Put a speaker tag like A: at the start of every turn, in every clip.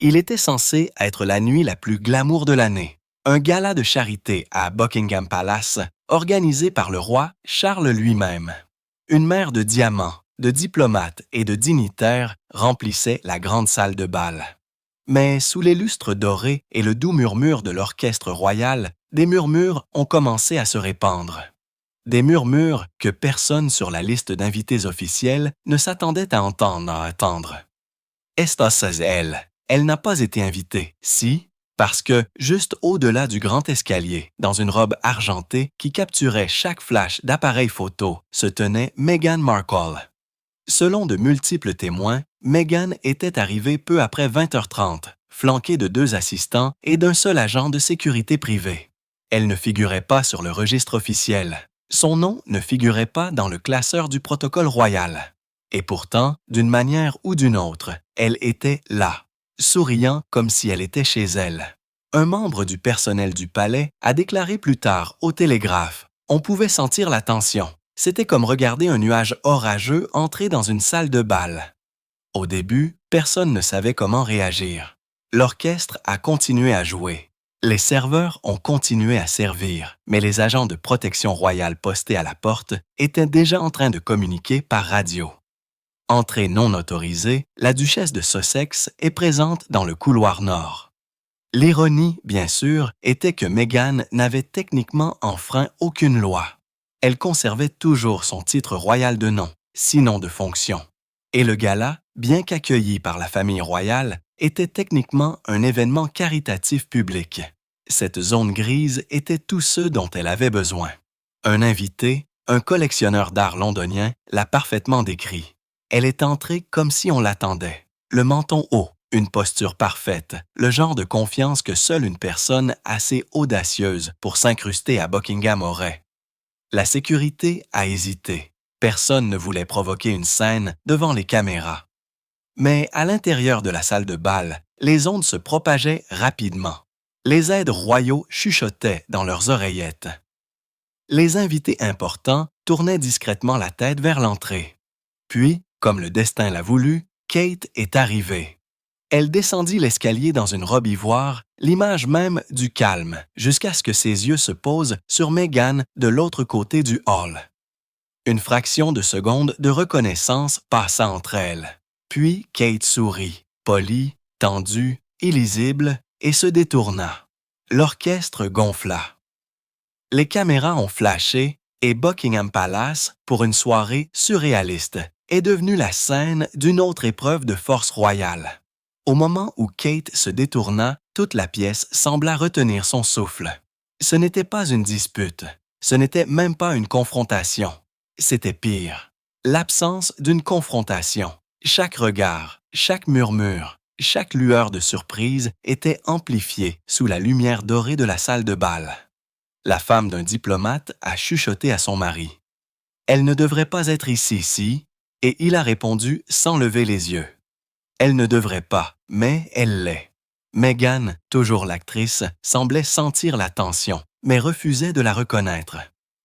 A: Il était censé être la nuit la plus glamour de l'année, un gala de charité à Buckingham Palace organisé par le roi Charles lui-même. Une mer de diamants, de diplomates et de dignitaires remplissait la grande salle de bal. Mais sous les lustres dorés et le doux murmure de l'orchestre royal, des murmures ont commencé à se répandre. Des murmures que personne sur la liste d'invités officiels ne s'attendait à entendre. Estas elle. Elle n'a pas été invitée, si, parce que, juste au-delà du grand escalier, dans une robe argentée qui capturait chaque flash d'appareil photo, se tenait Meghan Markle. Selon de multiples témoins, Meghan était arrivée peu après 20h30, flanquée de 2 assistants et d'un seul agent de sécurité privée. Elle ne figurait pas sur le registre officiel. Son nom ne figurait pas dans le classeur du protocole royal. Et pourtant, d'une manière ou d'une autre, elle était là, souriant comme si elle était chez elle. Un membre du personnel du palais a déclaré plus tard au Télégraphe: « On pouvait sentir la tension. C'était comme regarder un nuage orageux entrer dans une salle de bal. » Au début, personne ne savait comment réagir. L'orchestre a continué à jouer. Les serveurs ont continué à servir, mais les agents de protection royale postés à la porte étaient déjà en train de communiquer par radio. Entrée non autorisée, la duchesse de Sussex est présente dans le couloir nord. L'ironie, bien sûr, était que Meghan n'avait techniquement enfreint aucune loi. Elle conservait toujours son titre royal de nom, sinon de fonction. Et le gala, bien qu'accueilli par la famille royale, était techniquement un événement caritatif public. Cette zone grise était tout ce dont elle avait besoin. Un invité, un collectionneur d'art londonien, l'a parfaitement décrit. Elle est entrée comme si on l'attendait. Le menton haut, une posture parfaite, le genre de confiance que seule une personne assez audacieuse pour s'incruster à Buckingham aurait. La sécurité a hésité. Personne ne voulait provoquer une scène devant les caméras. Mais à l'intérieur de la salle de bal, les ondes se propageaient rapidement. Les aides royaux chuchotaient dans leurs oreillettes. Les invités importants tournaient discrètement la tête vers l'entrée. Puis, comme le destin l'a voulu, Kate est arrivée. Elle descendit l'escalier dans une robe ivoire, l'image même du calme, jusqu'à ce que ses yeux se posent sur Meghan de l'autre côté du hall. Une fraction de seconde de reconnaissance passa entre elles. Puis Kate sourit, polie, tendue, illisible, et se détourna. L'orchestre gonfla. Les caméras ont flashé et Buckingham Palace, pour une soirée surréaliste, est devenue la scène d'une autre épreuve de force royale. Au moment où Kate se détourna, toute la pièce sembla retenir son souffle. Ce n'était pas une dispute, ce n'était même pas une confrontation. C'était pire. L'absence d'une confrontation. Chaque regard, chaque murmure, chaque lueur de surprise était amplifiée sous la lumière dorée de la salle de bal. La femme d'un diplomate a chuchoté à son mari. « Elle ne devrait pas être ici, si ?» Et il a répondu sans lever les yeux. Elle ne devrait pas, mais elle l'est. Meghan, toujours l'actrice, semblait sentir la tension, mais refusait de la reconnaître.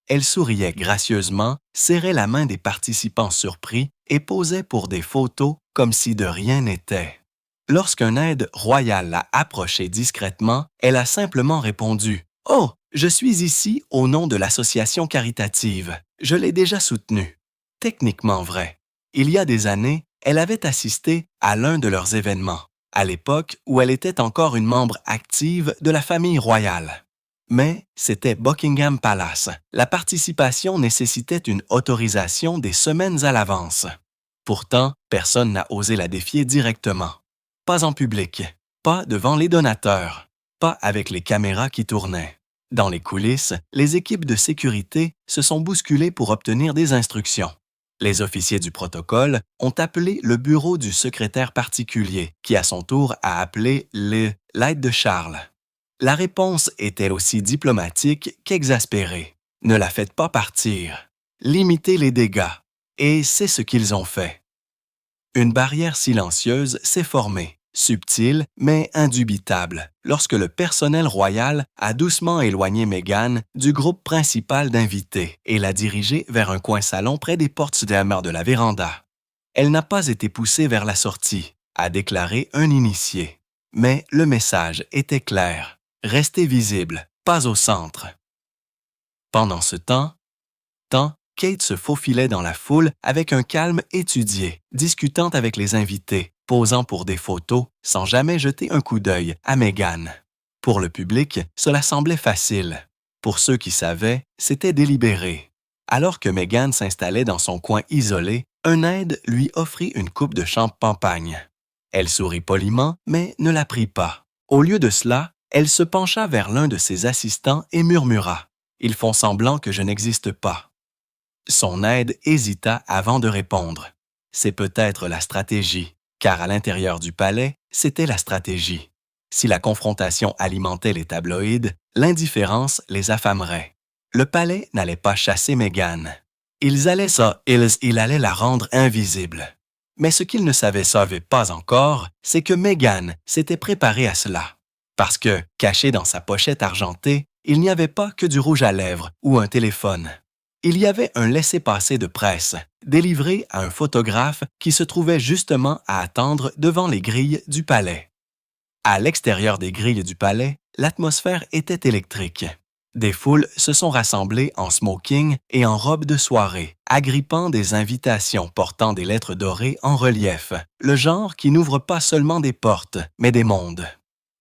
A: Elle souriait gracieusement, serrait la main des participants surpris et posait pour des photos comme si de rien n'était. Lorsqu'un aide royal l'a approchée discrètement, elle a simplement répondu « Oh, je suis ici au nom de l'association caritative. Je l'ai déjà soutenue. » Techniquement vrai. Il y a des années, elle avait assisté à l'un de leurs événements, à l'époque où elle était encore une membre active de la famille royale. Mais c'était Buckingham Palace. La participation nécessitait une autorisation des semaines à l'avance. Pourtant, personne n'a osé la défier directement. Pas en public, pas devant les donateurs, pas avec les caméras qui tournaient. Dans les coulisses, les équipes de sécurité se sont bousculées pour obtenir des instructions. Les officiers du protocole ont appelé le bureau du secrétaire particulier, qui à son tour a appelé l'aide de Charles. La réponse est elle aussi diplomatique qu'exaspérée. Ne la faites pas partir. Limitez les dégâts. Et c'est ce qu'ils ont fait. Une barrière silencieuse s'est formée, subtile mais indubitable, lorsque le personnel royal a doucement éloigné Meghan du groupe principal d'invités et l'a dirigée vers un coin salon près des portes de la véranda. Elle n'a pas été poussée vers la sortie, a déclaré un initié. Mais le message était clair. Restez visible, pas au centre. Pendant ce temps, Kate se faufilait dans la foule avec un calme étudié, discutant avec les invités, posant pour des photos, sans jamais jeter un coup d'œil à Meghan. Pour le public, cela semblait facile. Pour ceux qui savaient, c'était délibéré. Alors que Meghan s'installait dans son coin isolé, un aide lui offrit une coupe de champagne. Elle sourit poliment, mais ne la prit pas. Au lieu de cela, elle se pencha vers l'un de ses assistants et murmura « Ils font semblant que je n'existe pas ». Son aide hésita avant de répondre. C'est peut-être la stratégie, car à l'intérieur du palais, c'était la stratégie. Si la confrontation alimentait les tabloïds, l'indifférence les affamerait. Le palais n'allait pas chasser Meghan. Il allait la rendre invisible. Mais ce qu'ils ne savaient pas encore, c'est que Meghan s'était préparée à cela. Parce que, caché dans sa pochette argentée, il n'y avait pas que du rouge à lèvres ou un téléphone. Il y avait un laissez-passer de presse, délivré à un photographe qui se trouvait justement à attendre devant les grilles du palais. À l'extérieur des grilles du palais, l'atmosphère était électrique. Des foules se sont rassemblées en smoking et en robe de soirée, agrippant des invitations portant des lettres dorées en relief, le genre qui n'ouvre pas seulement des portes, mais des mondes.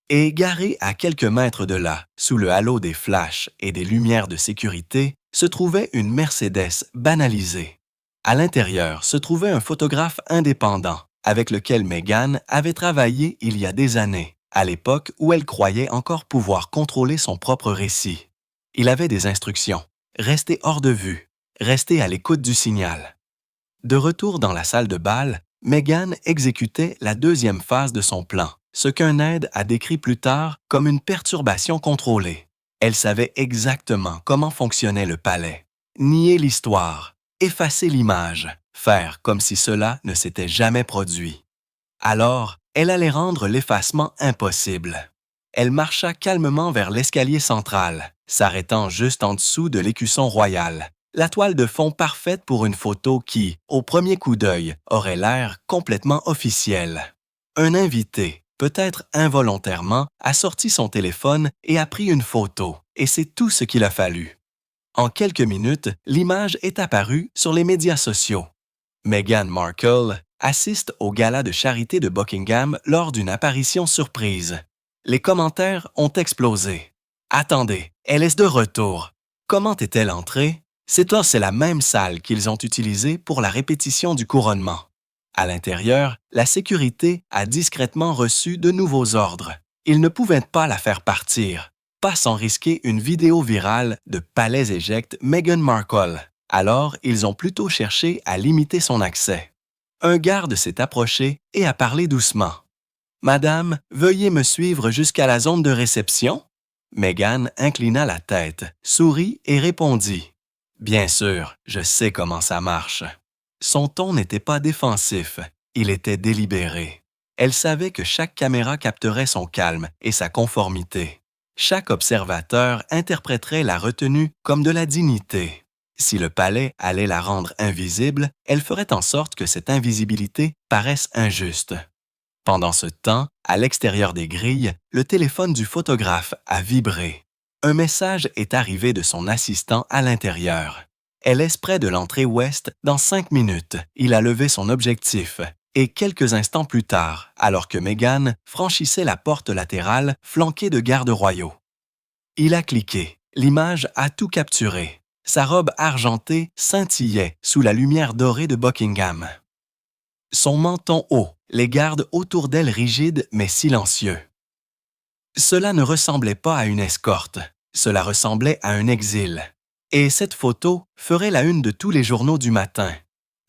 A: Et garé à quelques mètres de là, sous le halo des flashs et des lumières de sécurité, se trouvait une Mercedes banalisée. À l'intérieur se trouvait un photographe indépendant, avec lequel Meghan avait travaillé il y a des années, à l'époque où elle croyait encore pouvoir contrôler son propre récit. Il avait des instructions. Restez hors de vue. Restez à l'écoute du signal. De retour dans la salle de bal, Meghan exécutait la deuxième phase de son plan, ce qu'un aide a décrit plus tard comme une perturbation contrôlée. Elle savait exactement comment fonctionnait le palais. Nier l'histoire, effacer l'image, faire comme si cela ne s'était jamais produit. Alors, elle allait rendre l'effacement impossible. Elle marcha calmement vers l'escalier central, s'arrêtant juste en dessous de l'écusson royal, la toile de fond parfaite pour une photo qui, au premier coup d'œil, aurait l'air complètement officielle. Un invité, peut-être involontairement, a sorti son téléphone et a pris une photo, et c'est tout ce qu'il a fallu. En quelques minutes, l'image est apparue sur les médias sociaux. Meghan Markle assiste au gala de charité de Buckingham lors d'une apparition surprise. Les commentaires ont explosé. « Attendez, elle est de retour. Comment est-elle entrée? C'est la même salle qu'ils ont utilisée pour la répétition du couronnement. » À l'intérieur, la sécurité a discrètement reçu de nouveaux ordres. Ils ne pouvaient pas la faire partir, pas sans risquer une vidéo virale de Palais éjecte Meghan Markle. Alors, ils ont plutôt cherché à limiter son accès. Un garde s'est approché et a parlé doucement. « Madame, veuillez me suivre jusqu'à la zone de réception? » Meghan inclina la tête, sourit et répondit. « Bien sûr, je sais comment ça marche. » Son ton n'était pas défensif, il était délibéré. Elle savait que chaque caméra capterait son calme et sa conformité. Chaque observateur interpréterait la retenue comme de la dignité. Si le palais allait la rendre invisible, elle ferait en sorte que cette invisibilité paraisse injuste. Pendant ce temps, à l'extérieur des grilles, le téléphone du photographe a vibré. Un message est arrivé de son assistant à l'intérieur. Elle est près de l'entrée ouest dans 5 minutes. Il a levé son objectif. Et quelques instants plus tard, alors que Meghan franchissait la porte latérale flanquée de gardes royaux. Il a cliqué. L'image a tout capturé. Sa robe argentée scintillait sous la lumière dorée de Buckingham. Son menton haut, les gardes autour d'elle rigides mais silencieux. Cela ne ressemblait pas à une escorte, cela ressemblait à un exil. Et cette photo ferait la une de tous les journaux du matin.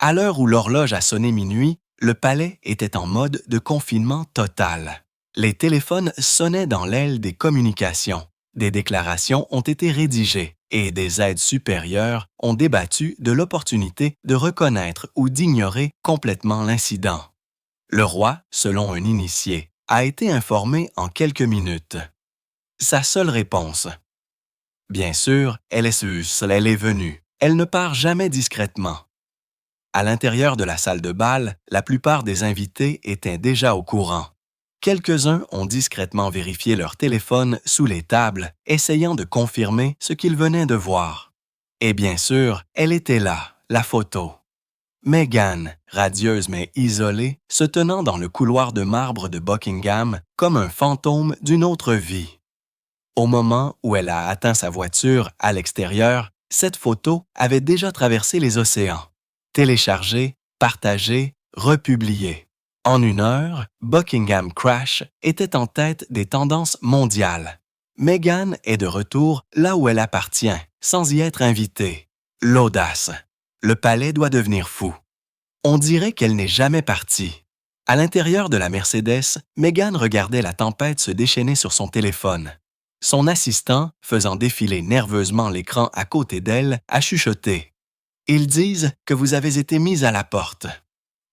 A: À l'heure où l'horloge a sonné minuit, le palais était en mode de confinement total. Les téléphones sonnaient dans l'aile des communications. Des déclarations ont été rédigées et des aides supérieures ont débattu de l'opportunité de reconnaître ou d'ignorer complètement l'incident. Le roi, selon un initié, a été informé en quelques minutes. Sa seule réponse. Bien sûr, elle est venue. Elle ne part jamais discrètement. À l'intérieur de la salle de bal, la plupart des invités étaient déjà au courant. Quelques-uns ont discrètement vérifié leur téléphone sous les tables, essayant de confirmer ce qu'ils venaient de voir. Et bien sûr, elle était là, la photo. Meghan, radieuse mais isolée, se tenant dans le couloir de marbre de Buckingham comme un fantôme d'une autre vie. Au moment où elle a atteint sa voiture à l'extérieur, cette photo avait déjà traversé les océans. Téléchargée, partagée, republiée. En 1 heure, Buckingham Crash était en tête des tendances mondiales. Meghan est de retour là où elle appartient, sans y être invitée. L'audace. Le palais doit devenir fou. On dirait qu'elle n'est jamais partie. À l'intérieur de la Mercedes, Meghan regardait la tempête se déchaîner sur son téléphone. Son assistant, faisant défiler nerveusement l'écran à côté d'elle, a chuchoté. « Ils disent que vous avez été mise à la porte. »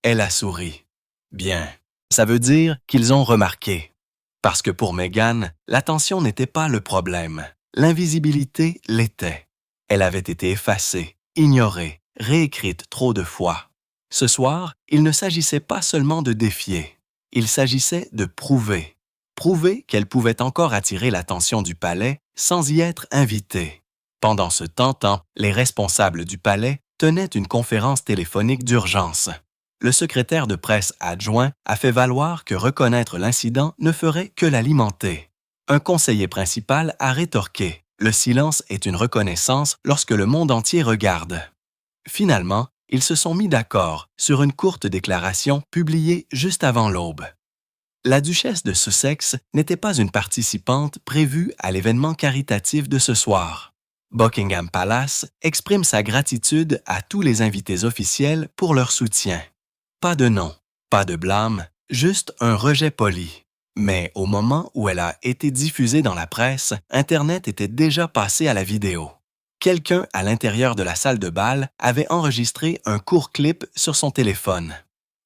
A: Elle a souri. « Bien, ça veut dire qu'ils ont remarqué. » Parce que pour Meghan, l'attention n'était pas le problème. L'invisibilité l'était. Elle avait été effacée, ignorée, réécrite trop de fois. Ce soir, il ne s'agissait pas seulement de défier. Il s'agissait de prouver. Prouver qu'elle pouvait encore attirer l'attention du palais sans y être invitée. Pendant ce temps, les responsables du palais tenaient une conférence téléphonique d'urgence. Le secrétaire de presse adjoint a fait valoir que reconnaître l'incident ne ferait que l'alimenter. Un conseiller principal a rétorqué « Le silence est une reconnaissance lorsque le monde entier regarde ». Finalement, ils se sont mis d'accord sur une courte déclaration publiée juste avant l'aube. La duchesse de Sussex n'était pas une participante prévue à l'événement caritatif de ce soir. Buckingham Palace exprime sa gratitude à tous les invités officiels pour leur soutien. Pas de nom, pas de blâme, juste un rejet poli. Mais au moment où elle a été diffusée dans la presse, Internet était déjà passé à la vidéo. Quelqu'un à l'intérieur de la salle de bal avait enregistré un court clip sur son téléphone.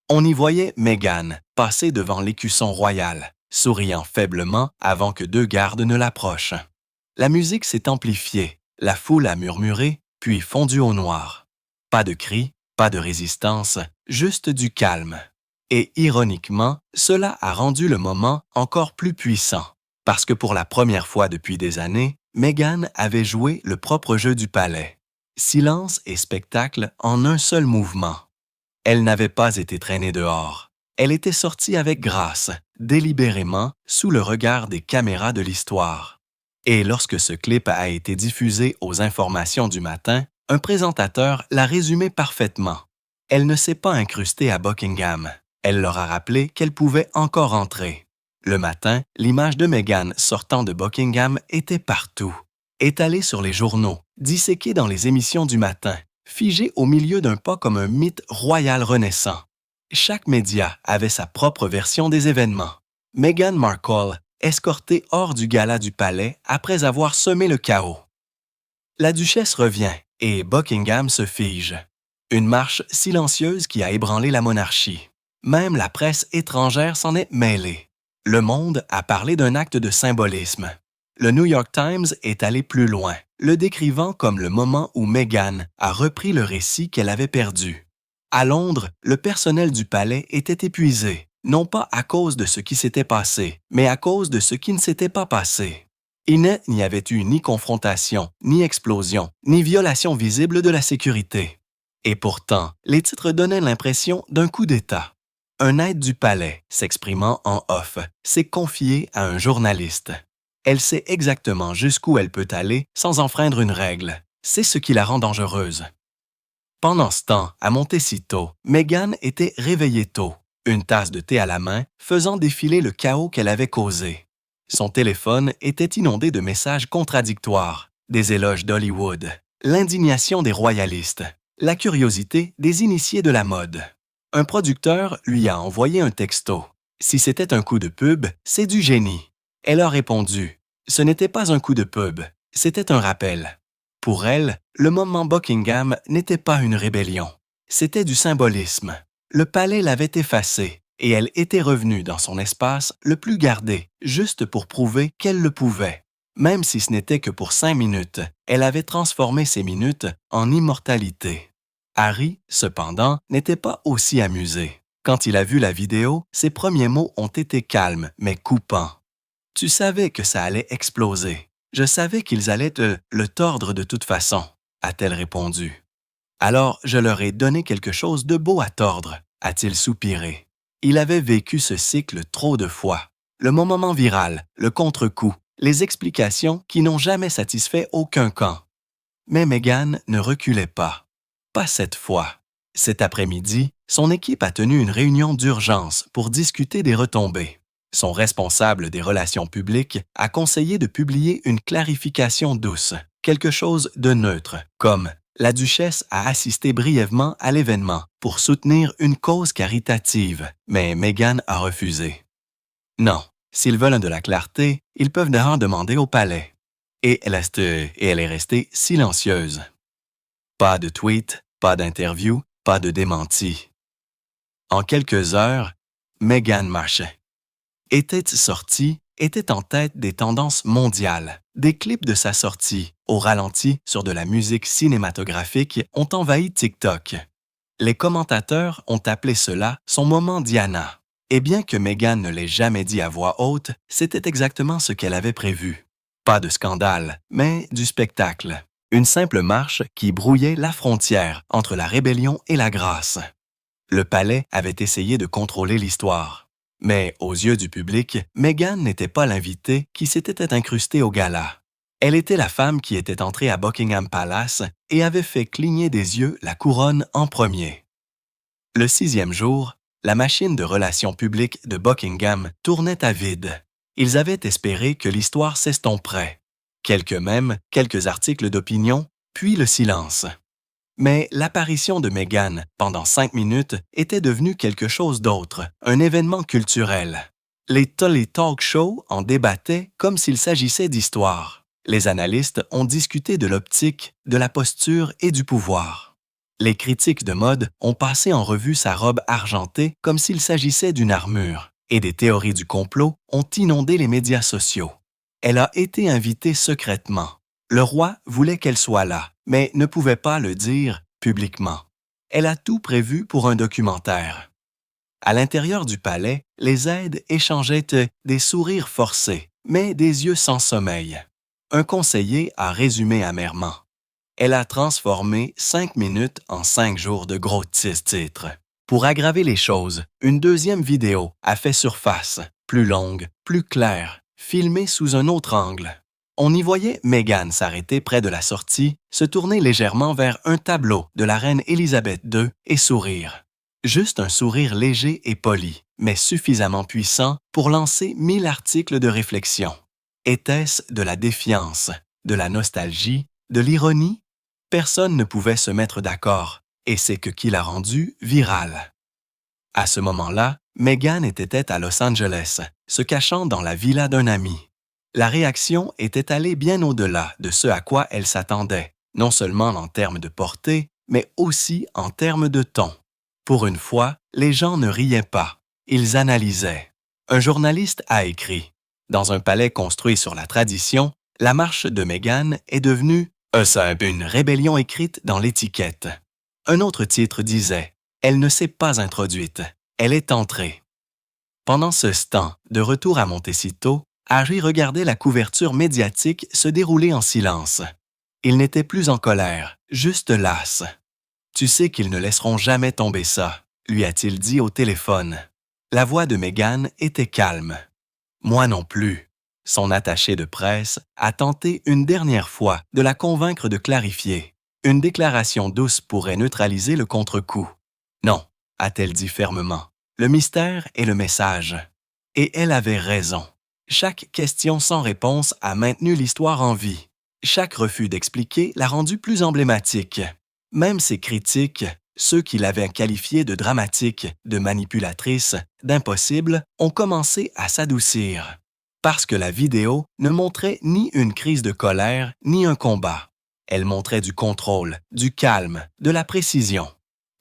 A: On y voyait Meghan passer devant l'écusson royal, souriant faiblement avant que 2 gardes ne l'approchent. La musique s'est amplifiée, la foule a murmuré, puis fondu au noir. Pas de cris, pas de résistance, juste du calme. Et ironiquement, cela a rendu le moment encore plus puissant, parce que pour la première fois depuis des années, Meghan avait joué le propre jeu du palais. Silence et spectacle en un seul mouvement. Elle n'avait pas été traînée dehors. Elle était sortie avec grâce, délibérément, sous le regard des caméras de l'histoire. Et lorsque ce clip a été diffusé aux informations du matin, un présentateur l'a résumé parfaitement. Elle ne s'est pas incrustée à Buckingham. Elle leur a rappelé qu'elle pouvait encore entrer. Le matin, l'image de Meghan sortant de Buckingham était partout. Étalée sur les journaux, disséquée dans les émissions du matin, figée au milieu d'un pas comme un mythe royal renaissant. Chaque média avait sa propre version des événements. Meghan Markle, escortée hors du gala du palais après avoir semé le chaos. La duchesse revient et Buckingham se fige. Une marche silencieuse qui a ébranlé la monarchie. Même la presse étrangère s'en est mêlée. Le Monde a parlé d'un acte de symbolisme. Le New York Times est allé plus loin, le décrivant comme le moment où Meghan a repris le récit qu'elle avait perdu. À Londres, le personnel du palais était épuisé, non pas à cause de ce qui s'était passé, mais à cause de ce qui ne s'était pas passé. Il n'y avait eu ni confrontation, ni explosion, ni violation visible de la sécurité. Et pourtant, les titres donnaient l'impression d'un coup d'État. Un aide du palais, s'exprimant en off, s'est confié à un journaliste. Elle sait exactement jusqu'où elle peut aller sans enfreindre une règle. C'est ce qui la rend dangereuse. Pendant ce temps, à Montecito, Meghan était réveillée tôt, une tasse de thé à la main, faisant défiler le chaos qu'elle avait causé. Son téléphone était inondé de messages contradictoires, des éloges d'Hollywood, l'indignation des royalistes, la curiosité des initiés de la mode. Un producteur lui a envoyé un texto. Si c'était un coup de pub, c'est du génie. Elle a répondu. Ce n'était pas un coup de pub, c'était un rappel. Pour elle, le moment Buckingham n'était pas une rébellion. C'était du symbolisme. Le palais l'avait effacé et elle était revenue dans son espace le plus gardé, juste pour prouver qu'elle le pouvait. Même si ce n'était que pour 5 minutes, elle avait transformé ces minutes en immortalité. Harry, cependant, n'était pas aussi amusé. Quand il a vu la vidéo, ses premiers mots ont été calmes, mais coupants. « Tu savais que ça allait exploser. Je savais qu'ils allaient le tordre de toute façon, » a-t-elle répondu. « Alors je leur ai donné quelque chose de beau à tordre, » a-t-il soupiré. Il avait vécu ce cycle trop de fois. Le moment viral, le contre-coup, les explications qui n'ont jamais satisfait aucun camp. Mais Meghan ne reculait pas. Pas cette fois. Cet après-midi, son équipe a tenu une réunion d'urgence pour discuter des retombées. Son responsable des relations publiques a conseillé de publier une clarification douce, quelque chose de neutre, comme « La duchesse a assisté brièvement à l'événement pour soutenir une cause caritative, mais Meghan a refusé. » Non, s'ils veulent de la clarté, ils peuvent d'ailleurs demander au palais. Et elle est restée silencieuse. Pas de tweet, pas d'interview, pas de démenti. En quelques heures, Meghan marchait. Était en tête des tendances mondiales. Des clips de sa sortie, au ralenti sur de la musique cinématographique, ont envahi TikTok. Les commentateurs ont appelé cela son moment Diana. Et bien que Meghan ne l'ait jamais dit à voix haute, c'était exactement ce qu'elle avait prévu. Pas de scandale, mais du spectacle. Une simple marche qui brouillait la frontière entre la rébellion et la grâce. Le palais avait essayé de contrôler l'histoire. Mais aux yeux du public, Meghan n'était pas l'invitée qui s'était incrustée au gala. Elle était la femme qui était entrée à Buckingham Palace et avait fait cligner des yeux la couronne en premier. Le 6e jour, la machine de relations publiques de Buckingham tournait à vide. Ils avaient espéré que l'histoire s'estomperait. Quelques articles d'opinion, puis le silence. Mais l'apparition de Meghan pendant 5 minutes était devenue quelque chose d'autre, un événement culturel. Les talk shows en débattaient comme s'il s'agissait d'histoire. Les analystes ont discuté de l'optique, de la posture et du pouvoir. Les critiques de mode ont passé en revue sa robe argentée comme s'il s'agissait d'une armure, et des théories du complot ont inondé les médias sociaux. Elle a été invitée secrètement. Le roi voulait qu'elle soit là, mais ne pouvait pas le dire publiquement. Elle a tout prévu pour un documentaire. À l'intérieur du palais, les aides échangeaient des sourires forcés, mais des yeux sans sommeil. Un conseiller a résumé amèrement. Elle a transformé 5 minutes en 5 jours de gros titres. Pour aggraver les choses, une deuxième vidéo a fait surface, plus longue, plus claire, filmée sous un autre angle. On y voyait Meghan s'arrêter près de la sortie, se tourner légèrement vers un tableau de la reine Élisabeth II et sourire. Juste un sourire léger et poli, mais suffisamment puissant pour lancer 1000 articles de réflexion. Était-ce de la défiance, de la nostalgie, de l'ironie? Personne ne pouvait se mettre d'accord, et c'est ce qui l'a rendu viral. À ce moment-là, Meghan était à Los Angeles, se cachant dans la villa d'un ami. La réaction était allée bien au-delà de ce à quoi elle s'attendait, non seulement en termes de portée, mais aussi en termes de ton. Pour une fois, les gens ne riaient pas, ils analysaient. Un journaliste a écrit « Dans un palais construit sur la tradition, la marche de Meghan est devenue une rébellion écrite dans l'étiquette. » Un autre titre disait « Elle ne s'est pas introduite, elle est entrée. » Pendant ce temps, de retour à Montecito, Harry regardait la couverture médiatique se dérouler en silence. Il n'était plus en colère, juste las. « Tu sais qu'ils ne laisseront jamais tomber ça », lui a-t-il dit au téléphone. La voix de Meghan était calme. « Moi non plus. » Son attaché de presse a tenté une dernière fois de la convaincre de clarifier. Une déclaration douce pourrait neutraliser le contre-coup. « Non », a-t-elle dit fermement. « Le mystère est le message. » Et elle avait raison. Chaque question sans réponse a maintenu l'histoire en vie. Chaque refus d'expliquer l'a rendue plus emblématique. Même ses critiques, ceux qui l'avaient qualifiée de dramatique, de manipulatrice, d'impossible, ont commencé à s'adoucir. Parce que la vidéo ne montrait ni une crise de colère, ni un combat. Elle montrait du contrôle, du calme, de la précision.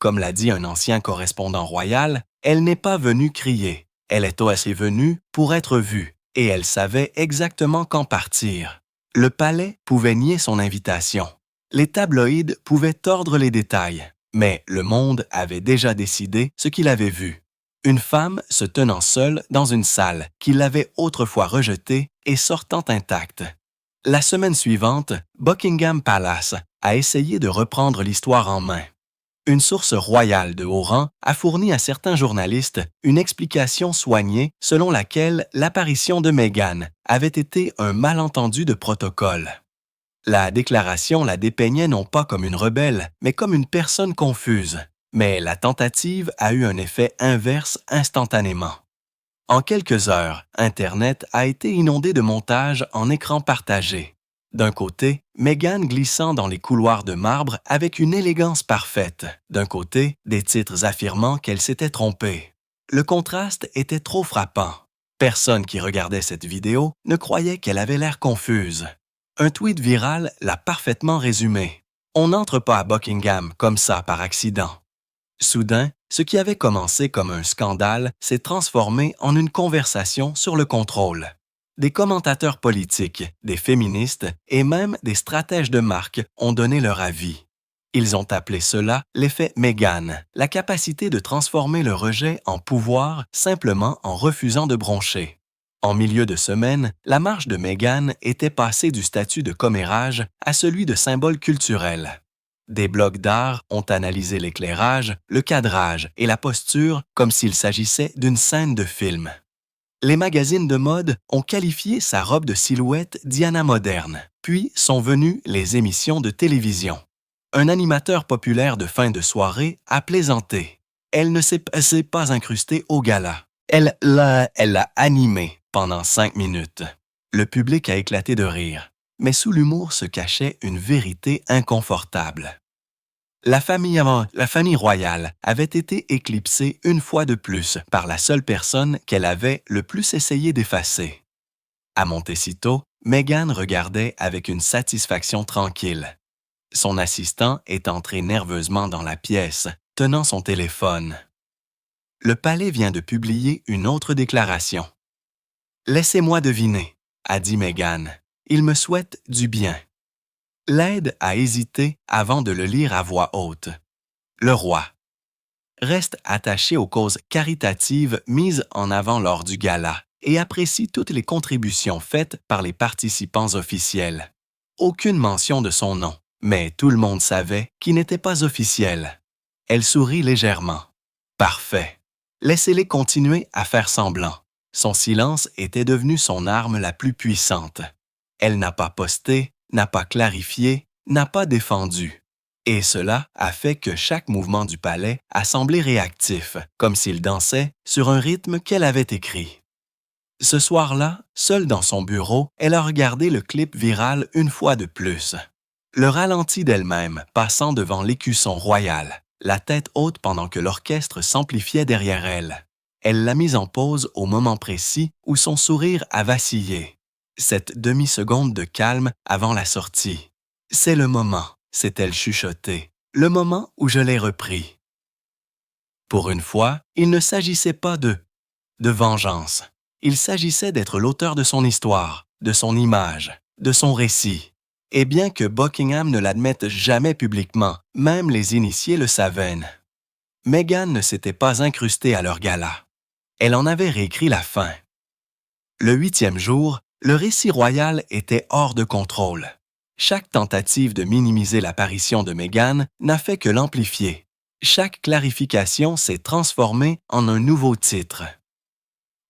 A: Comme l'a dit un ancien correspondant royal, elle n'est pas venue crier. Elle est aussi venue pour être vue. Et elle savait exactement quand partir. Le palais pouvait nier son invitation. Les tabloïds pouvaient tordre les détails, mais le monde avait déjà décidé ce qu'il avait vu. Une femme se tenant seule dans une salle qui l'avait autrefois rejetée et sortant intacte. La semaine suivante, Buckingham Palace a essayé de reprendre l'histoire en main. Une source royale de haut rang a fourni à certains journalistes une explication soignée selon laquelle l'apparition de Meghan avait été un malentendu de protocole. La déclaration la dépeignait non pas comme une rebelle, mais comme une personne confuse. Mais la tentative a eu un effet inverse instantanément. En quelques heures, Internet a été inondé de montages en écran partagé. D'un côté, Meghan glissant dans les couloirs de marbre avec une élégance parfaite. D'un côté, des titres affirmant qu'elle s'était trompée. Le contraste était trop frappant. Personne qui regardait cette vidéo ne croyait qu'elle avait l'air confuse. Un tweet viral l'a parfaitement résumé. On n'entre pas à Buckingham comme ça par accident. Soudain, ce qui avait commencé comme un scandale s'est transformé en une conversation sur le contrôle. Des commentateurs politiques, des féministes et même des stratèges de marque ont donné leur avis. Ils ont appelé cela l'effet Meghan, la capacité de transformer le rejet en pouvoir simplement en refusant de broncher. En milieu de semaine, la marche de Meghan était passée du statut de commérage à celui de symbole culturel. Des blogs d'art ont analysé l'éclairage, le cadrage et la posture comme s'il s'agissait d'une scène de film. Les magazines de mode ont qualifié sa robe de silhouette Diana moderne, puis sont venues les émissions de télévision. Un animateur populaire de fin de soirée a plaisanté. Elle ne s'est pas incrustée au gala. Elle l'a animée pendant 5 minutes. Le public a éclaté de rire, mais sous l'humour se cachait une vérité inconfortable. La famille royale avait été éclipsée une fois de plus par la seule personne qu'elle avait le plus essayé d'effacer. À Montecito, Meghan regardait avec une satisfaction tranquille. Son assistant est entré nerveusement dans la pièce, tenant son téléphone. Le palais vient de publier une autre déclaration. « Laissez-moi deviner », a dit Meghan. « Il me souhaite du bien. » L'aide a hésité avant de le lire à voix haute. Le roi reste attaché aux causes caritatives mises en avant lors du gala et apprécie toutes les contributions faites par les participants officiels. Aucune mention de son nom, mais tout le monde savait qu'il n'était pas officiel. Elle sourit légèrement. Parfait. Laissez-les continuer à faire semblant. Son silence était devenu son arme la plus puissante. Elle n'a pas posté, n'a pas clarifié, n'a pas défendu. Et cela a fait que chaque mouvement du palais a semblé réactif, comme s'il dansait sur un rythme qu'elle avait écrit. Ce soir-là, seule dans son bureau, elle a regardé le clip viral une fois de plus. Le ralenti d'elle-même passant devant l'écusson royal, la tête haute pendant que l'orchestre s'amplifiait derrière elle. Elle l'a mise en pause au moment précis où son sourire a vacillé. Cette demi-seconde de calme avant la sortie. « C'est le moment », s'est-elle chuchotée, « le moment où je l'ai repris. » Pour une fois, il ne s'agissait pas de vengeance. Il s'agissait d'être l'auteur de son histoire, de son image, de son récit. Et bien que Buckingham ne l'admette jamais publiquement, même les initiés le savaient. Meghan ne s'était pas incrustée à leur gala. Elle en avait réécrit la fin. Le 8e jour, le récit royal était hors de contrôle. Chaque tentative de minimiser l'apparition de Meghan n'a fait que l'amplifier. Chaque clarification s'est transformée en un nouveau titre.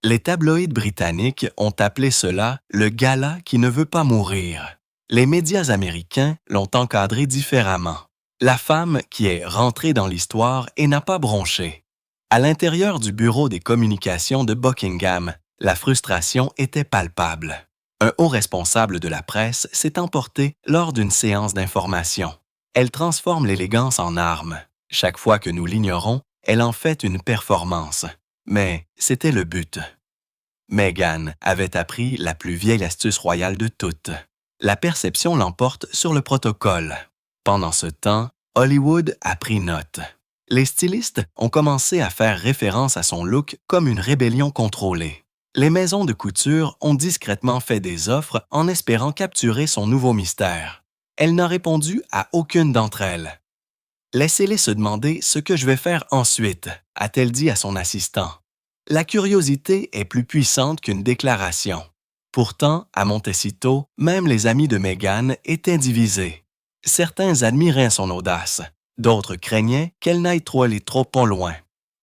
A: Les tabloïds britanniques ont appelé cela « le gala qui ne veut pas mourir ». Les médias américains l'ont encadré différemment. La femme qui est rentrée dans l'histoire et n'a pas bronché. À l'intérieur du bureau des communications de Buckingham, la frustration était palpable. Un haut responsable de la presse s'est emporté lors d'une séance d'information. Elle transforme l'élégance en arme. Chaque fois que nous l'ignorons, elle en fait une performance. Mais c'était le but. Meghan avait appris la plus vieille astuce royale de toutes. La perception l'emporte sur le protocole. Pendant ce temps, Hollywood a pris note. Les stylistes ont commencé à faire référence à son look comme une rébellion contrôlée. Les maisons de couture ont discrètement fait des offres en espérant capturer son nouveau mystère. Elle n'a répondu à aucune d'entre elles. « Laissez-les se demander ce que je vais faire ensuite », a-t-elle dit à son assistant. La curiosité est plus puissante qu'une déclaration. Pourtant, à Montecito, même les amis de Meghan étaient divisés. Certains admiraient son audace, d'autres craignaient qu'elle n'aille trop aller trop loin.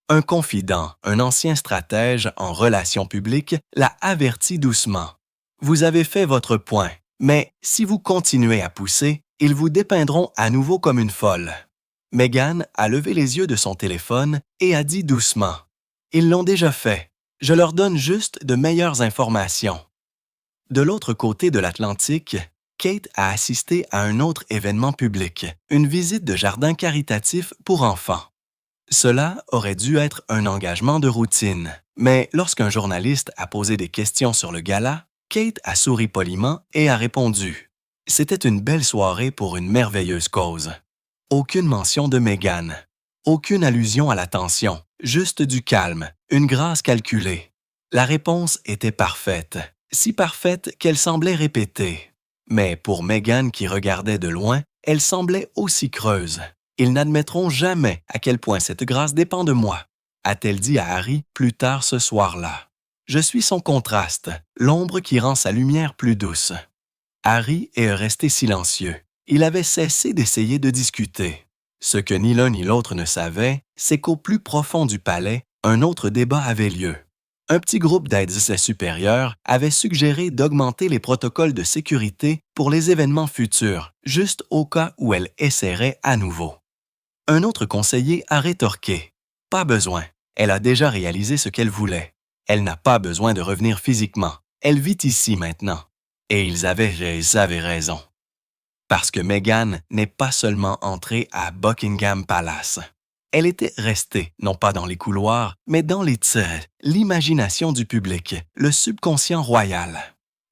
A: Un confident, un ancien stratège en relations publiques, l'a averti doucement. « Vous avez fait votre point, mais si vous continuez à pousser, ils vous dépeindront à nouveau comme une folle. » Meghan a levé les yeux de son téléphone et a dit doucement « Ils l'ont déjà fait. Je leur donne juste de meilleures informations. » De l'autre côté de l'Atlantique, Kate a assisté à un autre événement public, une visite de jardin caritatif pour enfants. Cela aurait dû être un engagement de routine, mais lorsqu'un journaliste a posé des questions sur le gala, Kate a souri poliment et a répondu « C'était une belle soirée pour une merveilleuse cause. » Aucune mention de Meghan, aucune allusion à la tension, juste du calme, une grâce calculée. La réponse était parfaite, si parfaite qu'elle semblait répéter. Mais pour Meghan qui regardait de loin, elle semblait aussi creuse. « Ils n'admettront jamais à quel point cette grâce dépend de moi », a-t-elle dit à Harry plus tard ce soir-là. « Je suis son contraste, l'ombre qui rend sa lumière plus douce. » Harry est resté silencieux. Il avait cessé d'essayer de discuter. Ce que ni l'un ni l'autre ne savaient, c'est qu'au plus profond du palais, un autre débat avait lieu. Un petit groupe d'aides supérieurs avait suggéré d'augmenter les protocoles de sécurité pour les événements futurs, juste au cas où elle essaierait à nouveau. Un autre conseiller a rétorqué « Pas besoin, elle a déjà réalisé ce qu'elle voulait. Elle n'a pas besoin de revenir physiquement. Elle vit ici maintenant. » Et ils avaient raison. Parce que Meghan n'est pas seulement entrée à Buckingham Palace. Elle était restée, non pas dans les couloirs, mais dans l'imagination du public, le subconscient royal.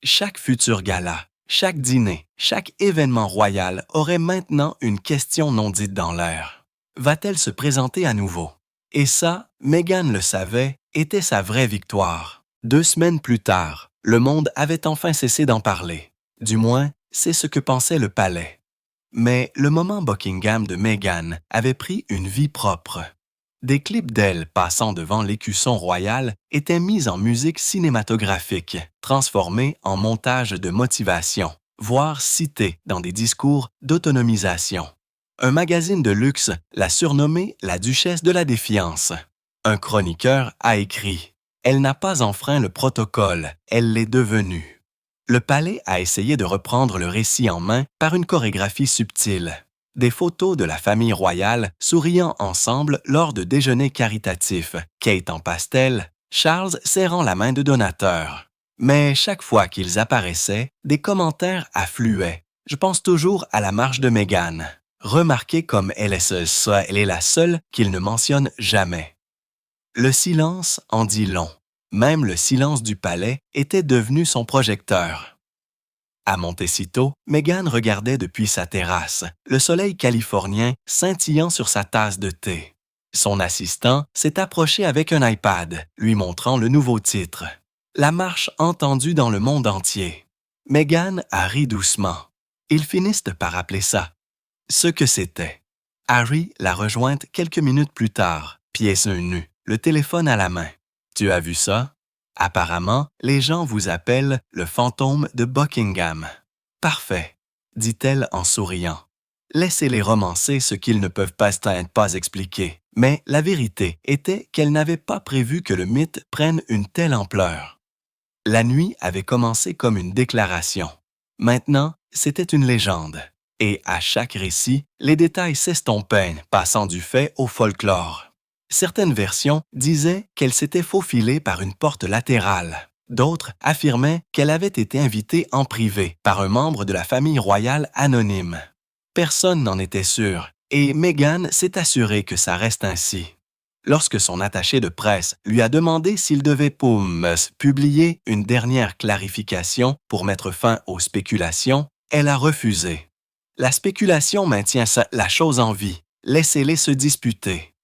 A: Chaque futur gala, chaque dîner, chaque événement royal aurait maintenant une question non dite dans l'air. Va-t-elle se présenter à nouveau? Et ça, Meghan le savait, était sa vraie victoire. 2 semaines plus tard, le monde avait enfin cessé d'en parler. Du moins, c'est ce que pensait le palais. Mais le moment Buckingham de Meghan avait pris une vie propre. Des clips d'elle passant devant l'écusson royal étaient mis en musique cinématographique, transformés en montage de motivation, voire cités dans des discours d'autonomisation. Un magazine de luxe l'a surnommée la Duchesse de la Défiance. Un chroniqueur a écrit « Elle n'a pas enfreint le protocole, elle l'est devenue ». Le palais a essayé de reprendre le récit en main par une chorégraphie subtile. Des photos de la famille royale souriant ensemble lors de déjeuners caritatifs, Kate en pastel, Charles serrant la main de donateurs. Mais chaque fois qu'ils apparaissaient, des commentaires affluaient. Je pense toujours à la marche de Meghan. Remarquez comme elle est la seule qu'il ne mentionne jamais. Le silence en dit long. Même le silence du palais était devenu son projecteur. À Montecito, Meghan regardait depuis sa terrasse, le soleil californien scintillant sur sa tasse de thé. Son assistant s'est approché avec un iPad, lui montrant le nouveau titre. La marche entendue dans le monde entier. Meghan a ri doucement. Ils finissent par appeler ça ce que c'était. Harry l'a rejointe quelques minutes plus tard, pieds nus, le téléphone à la main. Tu as vu ça? Apparemment, les gens vous appellent le fantôme de Buckingham. Parfait, dit-elle en souriant. Laissez-les romancer ce qu'ils ne peuvent pas expliquer. Mais la vérité était qu'elle n'avait pas prévu que le mythe prenne une telle ampleur. La nuit avait commencé comme une déclaration. Maintenant, c'était une légende. Et à chaque récit, les détails s'estompaient, passant du fait au folklore. Certaines versions disaient qu'elle s'était faufilée par une porte latérale. D'autres affirmaient qu'elle avait été invitée en privé par un membre de la famille royale anonyme. Personne n'en était sûr, et Meghan s'est assurée que ça reste ainsi. Lorsque son attaché de presse lui a demandé s'il devait publier une dernière clarification pour mettre fin aux spéculations, elle a refusé. La spéculation maintient la chose en vie. Laissez-les se disputer.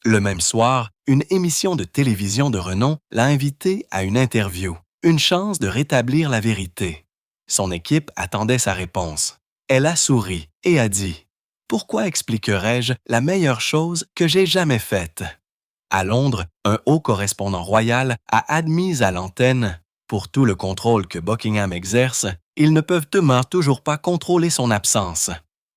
A: Le même soir, une émission de télévision de renom l'a invitée à une interview, une chance de rétablir la vérité. Son équipe attendait sa réponse. Elle a souri et a dit « Pourquoi expliquerais-je la meilleure chose que j'ai jamais faite ?» À Londres, un haut correspondant royal a admis à l'antenne « Pour tout le contrôle que Buckingham exerce, ils ne peuvent toujours pas contrôler son absence. »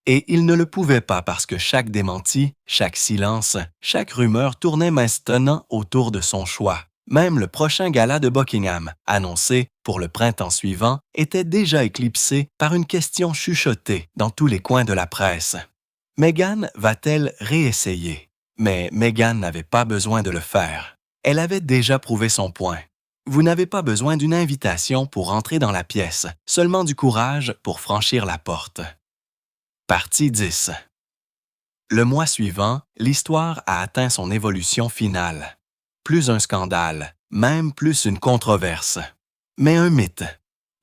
A: Et ils ne le pouvaient pas parce que chaque démenti, chaque silence, chaque rumeur tournait maintenant autour de son choix. Même le prochain gala de Buckingham, annoncé pour le printemps suivant, était déjà éclipsé par une question chuchotée dans tous les coins de la presse. Meghan va-t-elle réessayer? Mais Meghan n'avait pas besoin de le faire. Elle avait déjà prouvé son point. Vous n'avez pas besoin d'une invitation pour entrer dans la pièce, seulement du courage pour franchir la porte. Partie 10. Le mois suivant, l'histoire a atteint son évolution finale. Plus un scandale, même plus une controverse. Mais un mythe.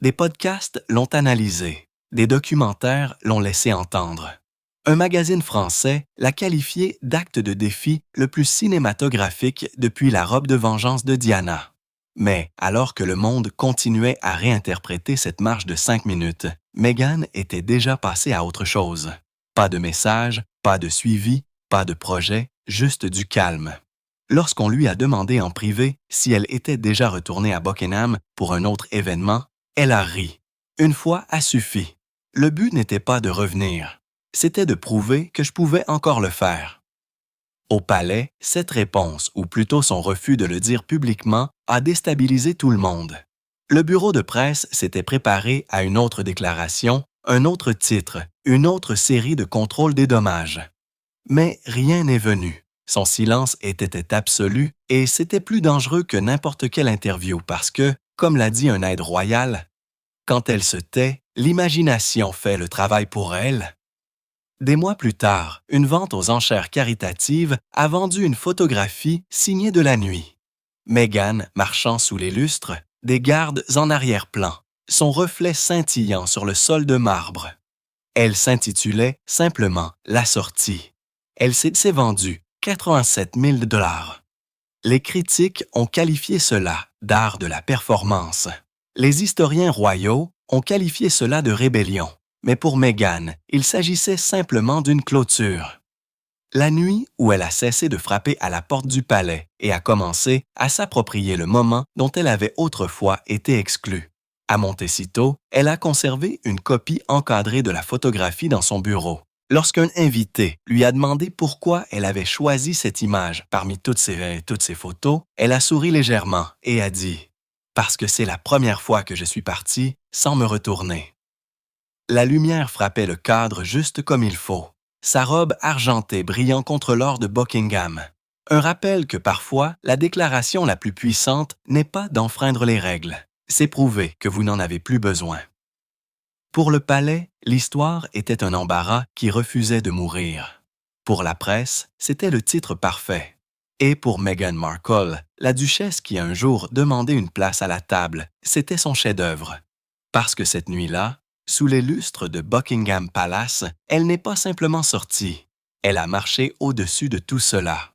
A: Des podcasts l'ont analysé, des documentaires l'ont laissé entendre. Un magazine français l'a qualifié d'acte de défi le plus cinématographique depuis La robe de vengeance de Diana. Mais alors que le monde continuait à réinterpréter cette marche de 5 minutes, Meghan était déjà passée à autre chose. Pas de message, pas de suivi, pas de projet, juste du calme. Lorsqu'on lui a demandé en privé si elle était déjà retournée à Buckingham pour un autre événement, elle a ri. Une fois a suffi. Le but n'était pas de revenir. C'était de prouver que je pouvais encore le faire. Au palais, cette réponse, ou plutôt son refus de le dire publiquement, a déstabilisé tout le monde. Le bureau de presse s'était préparé à une autre déclaration, un autre titre, une autre série de contrôles des dommages. Mais rien n'est venu. Son silence était absolu et c'était plus dangereux que n'importe quelle interview parce que, comme l'a dit un aide royal, quand elle se tait, l'imagination fait le travail pour elle. Des mois plus tard, une vente aux enchères caritatives a vendu une photographie signée de la nuit. Meghan marchant sous les lustres, des gardes en arrière-plan, son reflet scintillant sur le sol de marbre. Elle s'intitulait simplement « La sortie ». Elle s'est vendue 87 000 $. Les critiques ont qualifié cela d'art de la performance. Les historiens royaux ont qualifié cela de rébellion. Mais pour Meghan, il s'agissait simplement d'une clôture. La nuit où elle a cessé de frapper à la porte du palais et a commencé à s'approprier le moment dont elle avait autrefois été exclue. À Montecito, elle a conservé une copie encadrée de la photographie dans son bureau. Lorsqu'un invité lui a demandé pourquoi elle avait choisi cette image parmi toutes ces photos, elle a souri légèrement et a dit « Parce que c'est la première fois que je suis partie sans me retourner. » La lumière frappait le cadre juste comme il faut, sa robe argentée brillant contre l'or de Buckingham. Un rappel que parfois, la déclaration la plus puissante n'est pas d'enfreindre les règles, c'est prouver que vous n'en avez plus besoin. Pour le palais, l'histoire était un embarras qui refusait de mourir. Pour la presse, c'était le titre parfait. Et pour Meghan Markle, la duchesse qui a un jour demandé une place à la table, c'était son chef-d'œuvre. Parce que cette nuit-là, sous les lustres de Buckingham Palace, elle n'est pas simplement sortie. Elle a marché au-dessus de tout cela.